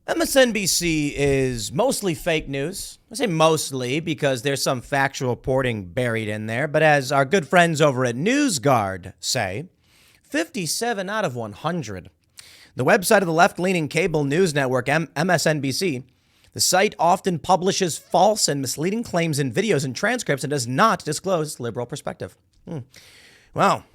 MSNBC is mostly fake news. I say mostly because there's some factual reporting buried in there. But as our good friends over at NewsGuard say, 57 out of 100. The website of the left-leaning cable news network MSNBC, the site often publishes false and misleading claims in videos and transcripts and does not disclose liberal perspective. Well,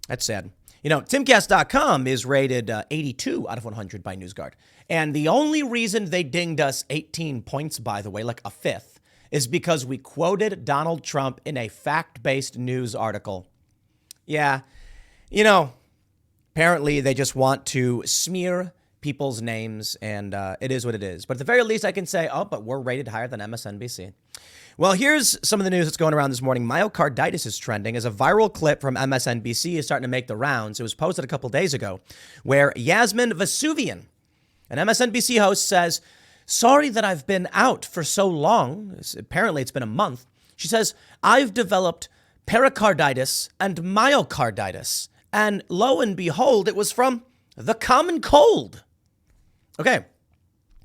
that's sad. You know, Timcast.com is rated 82 out of 100 by NewsGuard. And the only reason they dinged us 18 points, by the way, like a fifth, is because we quoted Donald Trump in a fact-based news article. Yeah, you know, apparently they just want to smear people's names, and it is what it is. But at the very least, I can say, oh, but we're rated higher than MSNBC. Well, here's some of the news that's going around this morning. Myocarditis is trending as a viral clip from MSNBC is starting to make the rounds. It was posted a couple days ago where Yasmin Vesuvian, an MSNBC host, says, sorry that I've been out for so long. Apparently, it's been a month. She says, I've developed pericarditis and myocarditis. And lo and behold, it was from the common cold. Okay.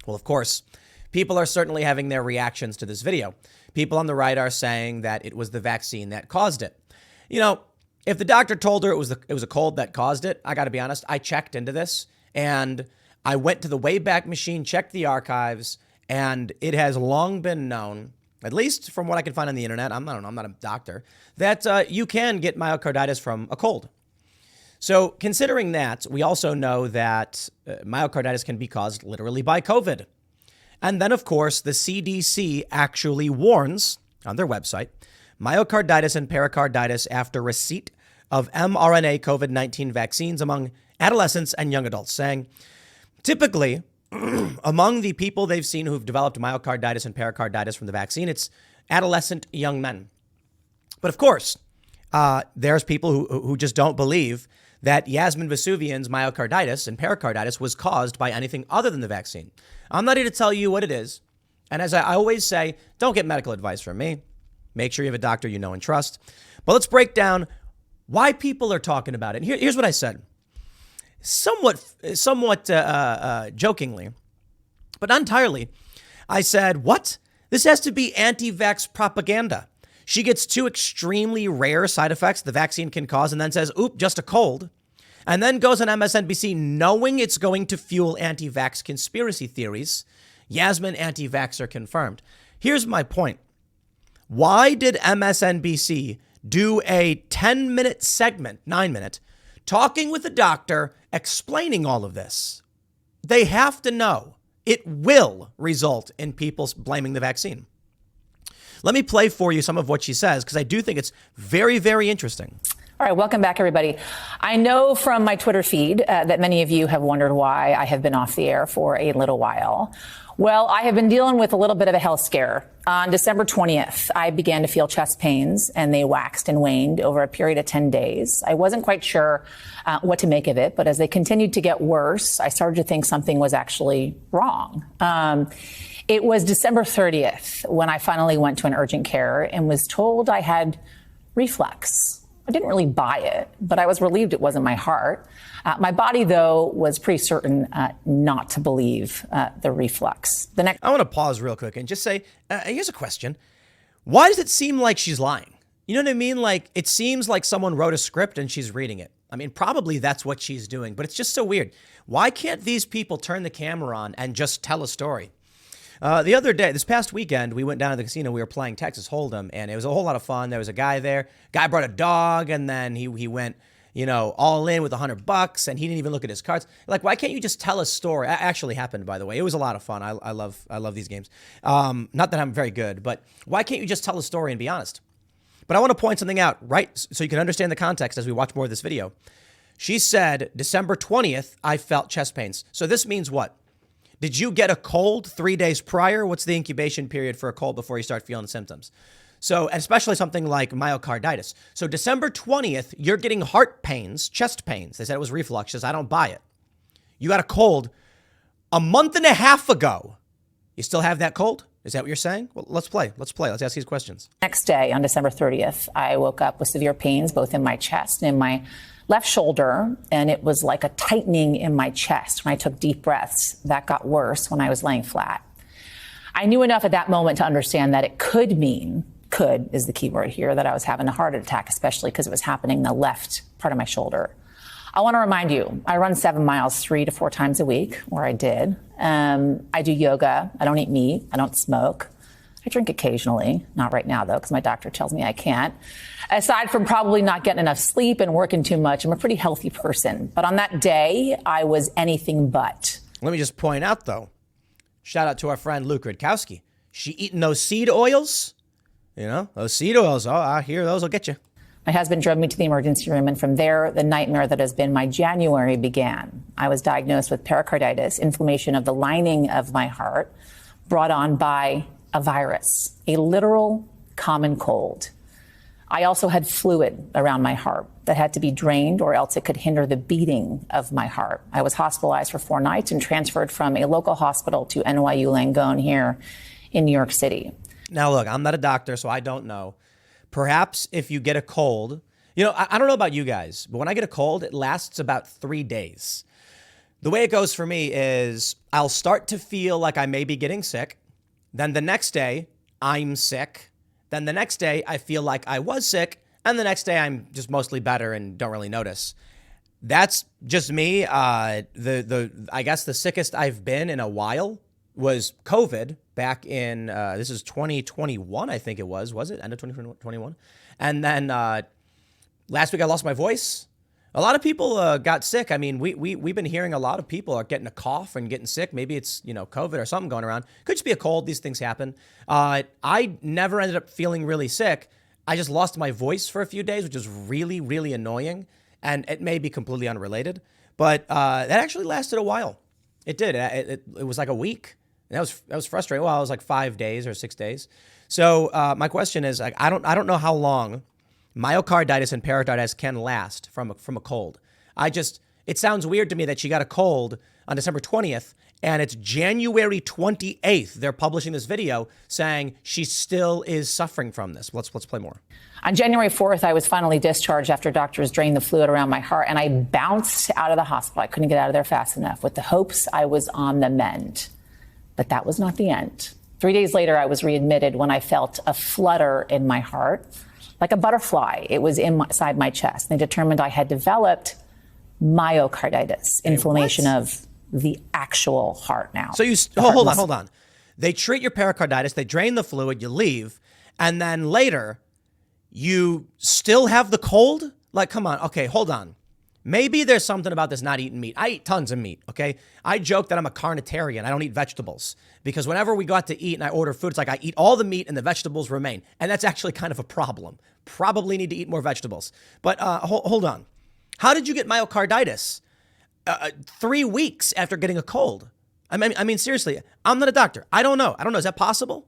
Well, of course, people are certainly having their reactions to this video. People on the right are saying that it was the vaccine that caused it. You know, if the doctor told her it was a cold that caused it, I got to be honest, I checked into this and I went to the Wayback Machine, checked the archives, and it has long been known, at least from what I can find on the internet, I'm not a doctor, that you can get myocarditis from a cold. So considering that, we also know that myocarditis can be caused literally by COVID. And then, of course, the CDC actually warns on their website, myocarditis and pericarditis after receipt of mRNA COVID-19 vaccines among adolescents and young adults, saying typically among the people they've seen who've developed myocarditis and pericarditis from the vaccine, it's adolescent young men. But of course, there's people who just don't believe that Yasmin Vesuvian's myocarditis and pericarditis was caused by anything other than the vaccine. I'm not here to tell you what it is. And as I always say, don't get medical advice from me. Make sure you have a doctor you know and trust. But let's break down why people are talking about it. And here's what I said. Somewhat jokingly, but not entirely. I said, what? This has to be anti-vax propaganda. She gets two extremely rare side effects the vaccine can cause and then says, oop, just a cold. And then goes on MSNBC knowing it's going to fuel anti-vax conspiracy theories. Yasmin anti-vaxxer confirmed. Here's my point. Why did MSNBC do a 10-minute segment, 9-minute, talking with a doctor explaining all of this? They have to know it will result in people blaming the vaccine. Let me play for you some of what she says, because I do think it's very, very interesting. All right, welcome back, everybody. I know from my Twitter feed that many of you have wondered why I have been off the air for a little while. Well, I have been dealing with a little bit of a health scare. On December 20th, I began to feel chest pains, and they waxed and waned over a period of 10 days. I wasn't quite sure what to make of it, but as they continued to get worse, I started to think something was actually wrong. It was December 30th when I finally went to an urgent care and was told I had reflux. I didn't really buy it, but I was relieved it wasn't my heart. My body, though, was pretty certain not to believe the reflux. I want to pause real quick and just say, here's a question. Why does it seem like she's lying? You know what I mean? Like, it seems like someone wrote a script and she's reading it. I mean, probably that's what she's doing, but it's just so weird. Why can't these people turn the camera on and just tell a story? The other day, this past weekend, we went down to the casino. We were playing Texas Hold'em, and it was a whole lot of fun. There was a guy there. Guy brought a dog, and then he went, all in with $100, and he didn't even look at his cards. Like, why can't you just tell a story? It actually happened, by the way. It was a lot of fun. I love these games. Not that I'm very good, but why can't you just tell a story and be honest? But I want to point something out, right? So you can understand the context as we watch more of this video. She said, December 20th, I felt chest pains. So this means what? Did you get a cold 3 days prior? What's the incubation period for a cold before you start feeling the symptoms? So especially something like myocarditis. So December 20th, you're getting heart pains, chest pains. They said it was reflux. She says, I don't buy it. You got a cold a month and a half ago. You still have that cold? Is that what you're saying? Well, let's play. Let's ask these questions. Next day, on December 30th, I woke up with severe pains, both in my chest and in my left shoulder, and it was like a tightening in my chest when I took deep breaths. That got worse when I was laying flat. I knew enough at that moment to understand that it could mean, could is the key word here, that I was having a heart attack, especially because it was happening in the left part of my shoulder. I want to remind you, I run 7 miles 3 to 4 times a week, or I did. I do yoga. I don't eat meat. I don't smoke. I drink occasionally, not right now, though, because my doctor tells me I can't. Aside from probably not getting enough sleep and working too much, I'm a pretty healthy person. But on that day, I was anything but. Let me just point out, though, shout out to our friend Luke Rutkowski. She eating those seed oils? You know, those seed oils. Oh, I hear those will get you. My husband drove me to the emergency room, and from there, the nightmare that has been my January began. I was diagnosed with pericarditis, inflammation of the lining of my heart, brought on by a virus, a literal common cold. I also had fluid around my heart that had to be drained, or else it could hinder the beating of my heart. I was hospitalized for 4 nights and transferred from a local hospital to NYU Langone here in New York City. Now, look, I'm not a doctor, so I don't know. Perhaps if you get a cold, you know, I don't know about you guys, but when I get a cold, it lasts about 3 days. The way it goes for me is I'll start to feel like I may be getting sick. Then the next day, I'm sick. Then the next day, I feel like I was sick. And the next day, I'm just mostly better and don't really notice. That's just me. I guess the sickest I've been in a while was COVID back in, this is 2021, I think it was it? End of 2021? And then last week, I lost my voice. A lot of people got sick. I mean, we've been hearing a lot of people are getting a cough and getting sick. Maybe it's, you know, COVID or something going around. Could just be a cold. These things happen. I never ended up feeling really sick. I just lost my voice for a few days, which is really, really annoying. And it may be completely unrelated. But that actually lasted a while. It did. It was like a week. And that was frustrating. Well, it was like 5 days or 6 days. So my question is, like, I don't know how long myocarditis and pericarditis can last from a cold. It sounds weird to me that she got a cold on December 20th, and it's January 28th. They're publishing this video saying she still is suffering from this. Let's play more. On January 4th, I was finally discharged after doctors drained the fluid around my heart, and I bounced out of the hospital. I couldn't get out of there fast enough with the hopes I was on the mend. But that was not the end. 3 days later, I was readmitted when I felt a flutter in my heart, like a butterfly. It was inside my chest. They determined I had developed myocarditis, inflammation of the actual heart now. So hold on. They treat your pericarditis, they drain the fluid, you leave, and then later you still have the cold? Like, come on. Okay, hold on. Maybe there's something about this not eating meat. I eat tons of meat, okay? I joke that I'm a carnitarian. I don't eat vegetables because whenever we go out to eat and I order food, it's like I eat all the meat and the vegetables remain. And that's actually kind of a problem. Probably need to eat more vegetables. But hold on. How did you get myocarditis 3 weeks after getting a cold? I mean, seriously, I'm not a doctor. I don't know. Is that possible?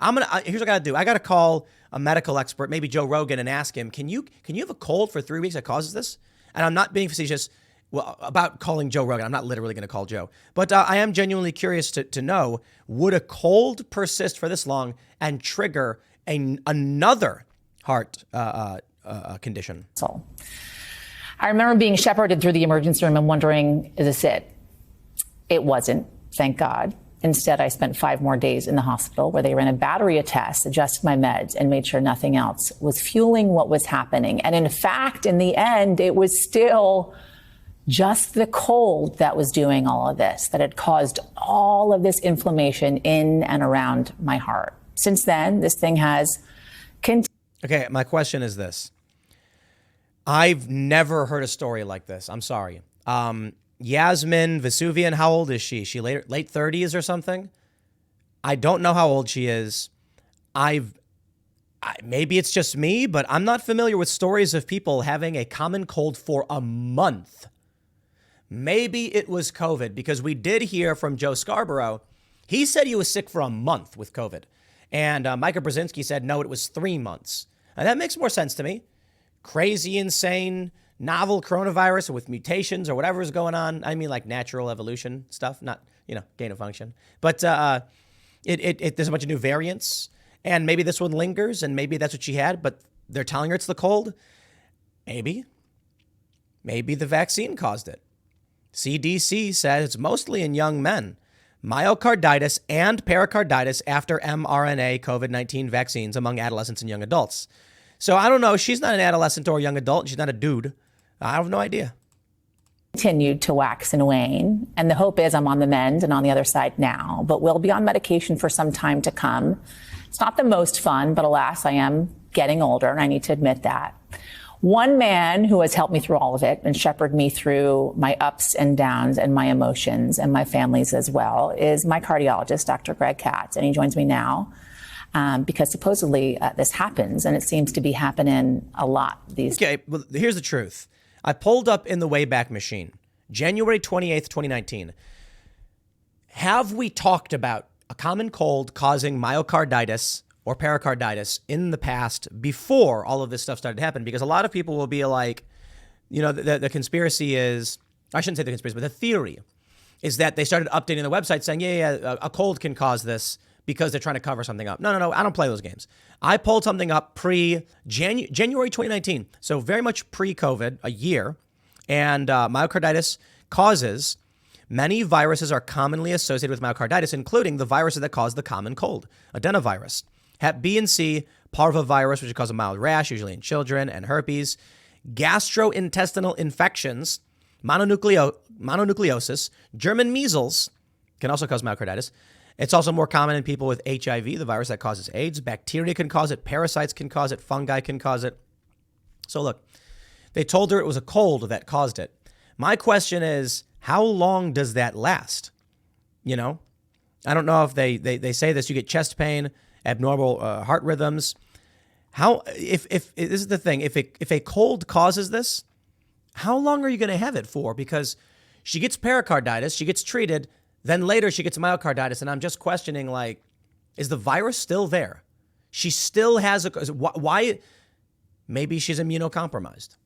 Here's what I got to do. I got to call a medical expert, maybe Joe Rogan, and ask him, can you have a cold for 3 weeks that causes this? And I'm not being facetious about calling Joe Rogan. I'm not literally going to call Joe. But I am genuinely curious to know, would a cold persist for this long and trigger another heart condition? So I remember being shepherded through the emergency room and wondering, is this it? It wasn't, thank God. Instead, I spent 5 more days in the hospital where they ran a battery of tests, adjusted my meds, and made sure nothing else was fueling what was happening. And in fact, in the end, it was still just the cold that was doing all of this, that had caused all of this inflammation in and around my heart. Since then, this thing has continued. Okay, my question is this. I've never heard a story like this. I'm sorry. Yasmin Vesuvian, how old is she? She late 30s or something? I don't know how old she is. Maybe it's just me, but I'm not familiar with stories of people having a common cold for a month. Maybe it was COVID, because we did hear from Joe Scarborough. He said he was sick for a month with COVID. And Micah Brzezinski said, no, it was 3 months. And that makes more sense to me. Crazy, insane, novel coronavirus with mutations or whatever is going on. I mean, like natural evolution stuff, not, gain of function. But there's a bunch of new variants, and maybe this one lingers, and maybe that's what she had, but they're telling her it's the cold. Maybe. Maybe the vaccine caused it. CDC says it's mostly in young men. Myocarditis and pericarditis after mRNA COVID-19 vaccines among adolescents and young adults. So I don't know. She's not an adolescent or a young adult. She's not a dude. I have no idea. Continued to wax and wane. And the hope is I'm on the mend and on the other side now, but will be on medication for some time to come. It's not the most fun, but alas, I am getting older and I need to admit that. One man who has helped me through all of it and shepherded me through my ups and downs and my emotions and my family's as well is my cardiologist, Dr. Greg Katz. And he joins me now because supposedly this happens and it seems to be happening a lot these days. Okay, well, here's the truth. I pulled up in the Wayback Machine, January 28th, 2019. Have we talked about a common cold causing myocarditis or pericarditis in the past before all of this stuff started to happen? Because a lot of people will be like, you know, the conspiracy is, I shouldn't say the conspiracy, but the theory is that they started updating the website saying, a cold can cause this because they're trying to cover something up. No, I don't play those games. I pulled something up January 2019, so very much pre-COVID, a year, and myocarditis causes, many viruses are commonly associated with myocarditis, including the viruses that cause the common cold, adenovirus, Hep B and C, parvovirus, which causes a mild rash, usually in children, and herpes, gastrointestinal infections, mononucleosis, German measles can also cause myocarditis. It's also more common in people with HIV, the virus that causes AIDS. Bacteria can cause it. Parasites can cause it. Fungi can cause it. So look, they told her it was a cold that caused it. My question is, how long does that last? You know, I don't know if they say this. You get chest pain, abnormal heart rhythms. If this is the thing, if a cold causes this, how long are you going to have it for? Because she gets pericarditis, she gets treated, then later she gets myocarditis, and I'm just questioning, like, is the virus still there? She still has why? Maybe she's immunocompromised.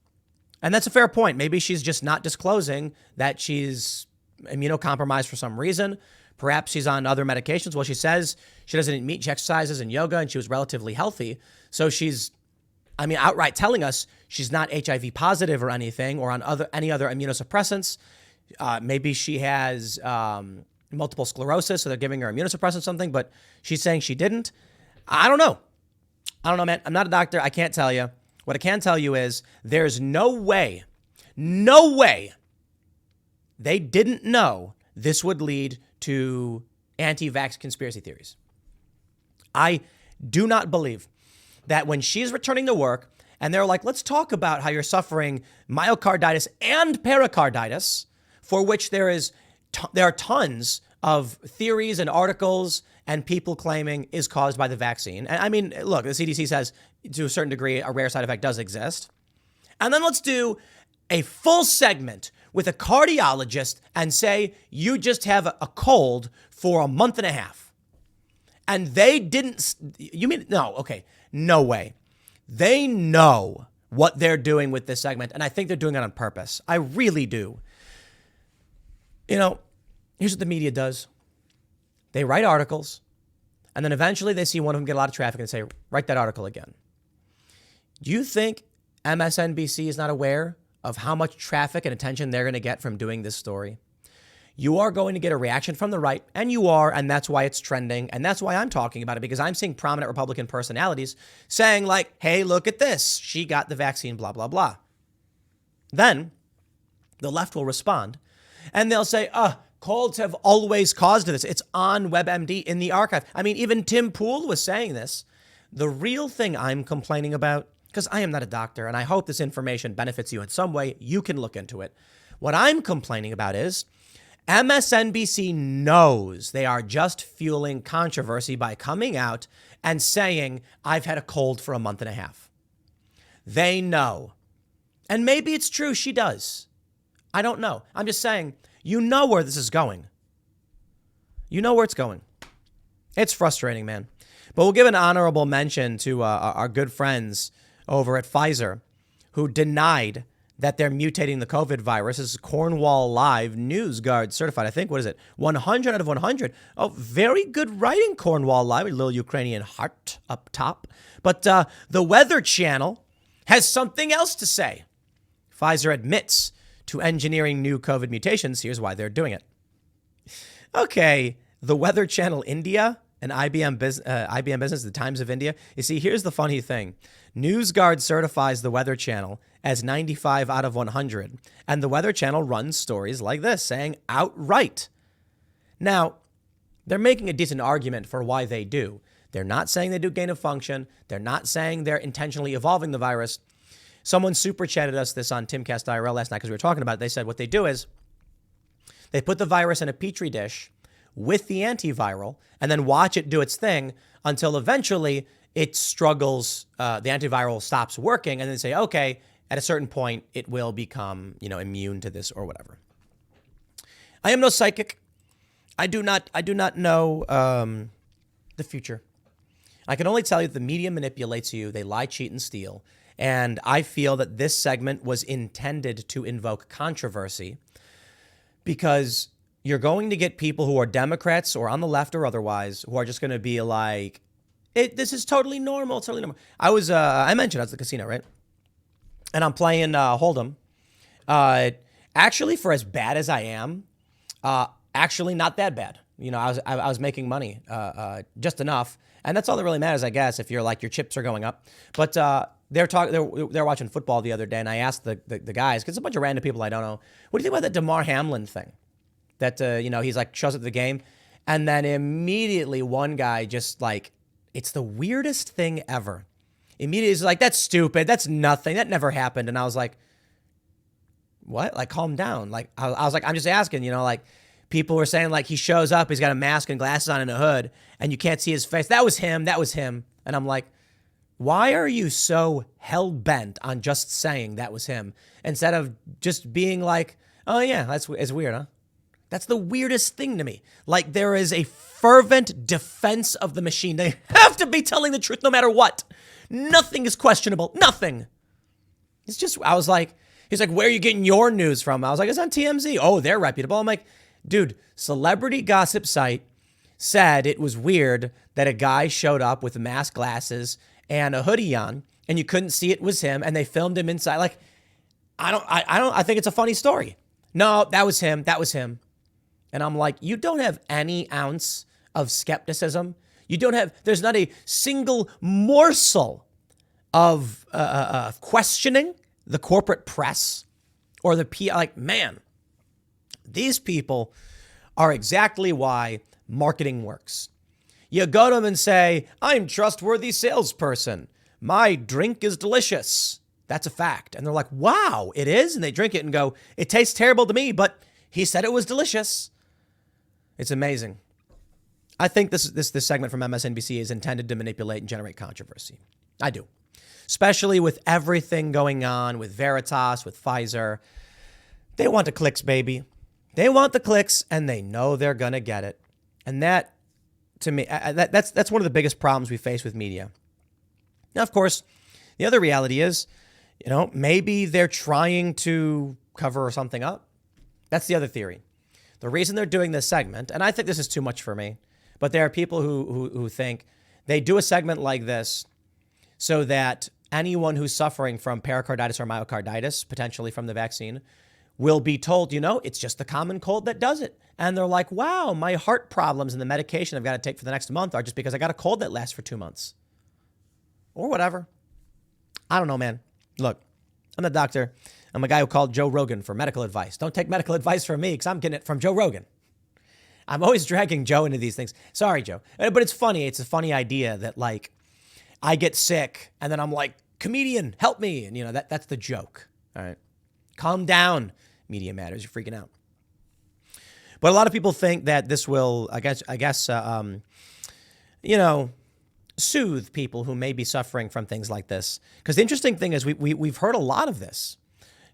And that's a fair point. Maybe she's just not disclosing that she's immunocompromised for some reason. Perhaps she's on other medications. Well, she says she doesn't eat meat, she exercises and yoga, and she was relatively healthy. So she's, outright telling us she's not HIV positive or anything, or on any other immunosuppressants. Maybe she has multiple sclerosis, so they're giving her immunosuppressant or something, but she's saying she didn't. I don't know, man. I'm not a doctor. I can't tell you. What I can tell you is there's no way they didn't know this would lead to anti-vax conspiracy theories. I do not believe that when she's returning to work and they're like, let's talk about how you're suffering myocarditis and pericarditis, for which there are tons of theories and articles and people claiming is caused by the vaccine. And I mean, look, the CDC says to a certain degree, a rare side effect does exist. And then let's do a full segment with a cardiologist and say, you just have a cold for a month and a half. And they didn't, you mean, no, okay, no way. They know what they're doing with this segment. And I think they're doing it on purpose. I really do. You know, here's what the media does. They write articles, and then eventually they see one of them get a lot of traffic and say, write that article again. Do you think MSNBC is not aware of how much traffic and attention they're going to get from doing this story? You are going to get a reaction from the right, and that's why it's trending, and that's why I'm talking about it, because I'm seeing prominent Republican personalities saying like, hey, look at this. She got the vaccine, blah, blah, blah. Then the left will respond, and they'll say, colds have always caused this. It's on WebMD in the archive. I mean, even Tim Pool was saying this. The real thing I'm complaining about, because I am not a doctor, and I hope this information benefits you in some way, you can look into it. What I'm complaining about is MSNBC knows they are just fueling controversy by coming out and saying, I've had a cold for a month and a half. They know. And maybe it's true, she does. I don't know. I'm just saying, you know where this is going. You know where it's going. It's frustrating, man. But we'll give an honorable mention to our good friends over at Pfizer, who denied that they're mutating the COVID virus. This is Cornwall Live, NewsGuard certified. I think, what is it? 100 out of 100. Oh, very good writing, Cornwall Live. A little Ukrainian heart up top. But the Weather Channel has something else to say. Pfizer admits to engineering new COVID mutations. Here's why they're doing it. Okay, the Weather Channel India and IBM Business, the Times of India. You see, here's the funny thing. NewsGuard certifies the Weather Channel as 95 out of 100. And the Weather Channel runs stories like this, saying outright. Now, they're making a decent argument for why they do. They're not saying they do gain of function. They're not saying they're intentionally evolving the virus. Someone super chatted us this on Timcast IRL last night because we were talking about it. They said what they do is they put the virus in a petri dish with the antiviral and then watch it do its thing until eventually it struggles, the antiviral stops working, and then say, okay, at a certain point, it will become, immune to this or whatever. I am no psychic. I do not know the future. I can only tell you that the media manipulates you. They lie, cheat, and steal. And I feel that this segment was intended to invoke controversy because you're going to get people who are Democrats or on the left or otherwise who are just going to be like, this is totally normal. It's totally normal. I mentioned I was at the casino, right? And I'm playing Hold'em. Actually, for as bad as I am, actually not that bad. I was making money, just enough. And that's all that really matters, I guess, if you're like your chips are going up. But they're watching football the other day, and I asked the guys, because it's a bunch of random people I don't know, what do you think about that DeMar Hamlin thing? That, he's like, shows up at the game. And then immediately one guy just like, it's the weirdest thing ever. Immediately he's like, that's stupid. That's nothing. That never happened. And I was like, what? Like, calm down. Like, I was like, I'm just asking, like people were saying like he shows up, he's got a mask and glasses on and a hood and you can't see his face. That was him. That was him. And I'm like, why are you so hell bent on just saying that was him instead of just being like, oh yeah, it's weird, huh? That's the weirdest thing to me. Like there is a fervent defense of the machine. They have to be telling the truth no matter what. Nothing is questionable. Nothing. It's just, I was like, he's like, where are you getting your news from? I was like, it's on TMZ. Oh, they're reputable. I'm like, dude, celebrity gossip site said it was weird that a guy showed up with mask, glasses, and a hoodie on, and you couldn't see it was him, and they filmed him inside. Like, I think it's a funny story. No, that was him. That was him. And I'm like, you don't have any ounce of skepticism. You don't have, there's not a single morsel of questioning the corporate press or the PR. Like, man, these people are exactly why marketing works. You go to them and say, I'm trustworthy salesperson. My drink is delicious. That's a fact. And they're like, wow, it is? And they drink it and go, it tastes terrible to me, but he said it was delicious. It's amazing. I think this segment from MSNBC is intended to manipulate and generate controversy. I do. Especially with everything going on with Veritas, with Pfizer. They want the clicks, baby. They want the clicks, and they know they're going to get it. And that, to me, that's one of the biggest problems we face with media. Now, of course, the other reality is, maybe they're trying to cover something up. That's the other theory. The reason they're doing this segment, and I think this is too much for me, but there are people who think they do a segment like this so that anyone who's suffering from pericarditis or myocarditis, potentially from the vaccine, will be told, it's just the common cold that does it. And they're like, wow, my heart problems and the medication I've got to take for the next month are just because I got a cold that lasts for 2 months. Or whatever. I don't know, man. Look, I'm a doctor. I'm a guy who called Joe Rogan for medical advice. Don't take medical advice from me because I'm getting it from Joe Rogan. I'm always dragging Joe into these things. Sorry, Joe. But it's funny. It's a funny idea that, like, I get sick and then I'm like, comedian, help me. And, that's the joke. All right. Calm down. Media matters. You're freaking out. But a lot of people think that this will, I guess, soothe people who may be suffering from things like this. Because the interesting thing is we've heard a lot of this.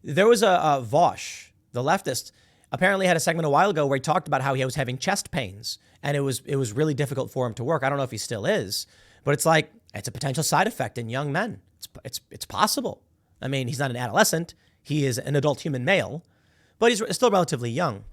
There was a Vosh, the leftist, apparently had a segment a while ago where he talked about how he was having chest pains and it was really difficult for him to work. I don't know if he still is, but it's like, it's a potential side effect in young men. It's possible. I mean, he's not an adolescent. He is an adult human male, but he's still relatively young.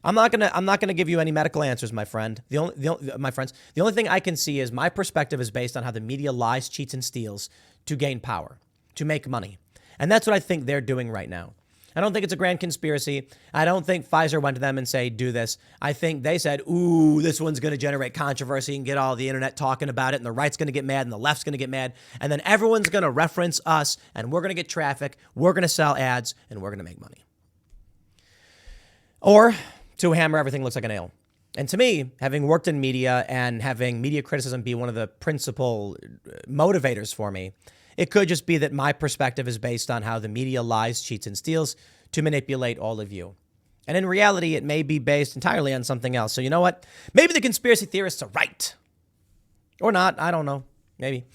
I'm not gonna give you any medical answers, my friend. My friends, the only thing I can see is my perspective is based on how the media lies, cheats, and steals to gain power, to make money. And that's what I think they're doing right now. I don't think it's a grand conspiracy. I don't think Pfizer went to them and say, do this. I think they said, ooh, this one's going to generate controversy and get all the internet talking about it. And the right's going to get mad and the left's going to get mad. And then everyone's going to reference us and we're going to get traffic. We're going to sell ads and we're going to make money. Or to hammer everything looks like a nail. And to me, having worked in media and having media criticism be one of the principal motivators for me, it could just be that my perspective is based on how the media lies, cheats, and steals to manipulate all of you. And in reality, it may be based entirely on something else. So you know what? Maybe the conspiracy theorists are right. Or not. I don't know. Maybe.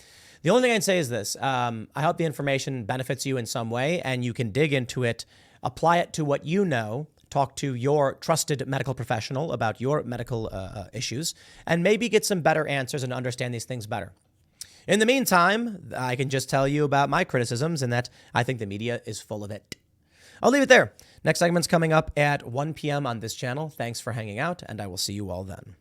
The only thing I can say is this. I hope the information benefits you in some way and you can dig into it, apply it to what you know, talk to your trusted medical professional about your medical issues, and maybe get some better answers and understand these things better. In the meantime, I can just tell you about my criticisms and that I think the media is full of it. I'll leave it there. Next segment's coming up at 1 p.m. on this channel. Thanks for hanging out, and I will see you all then.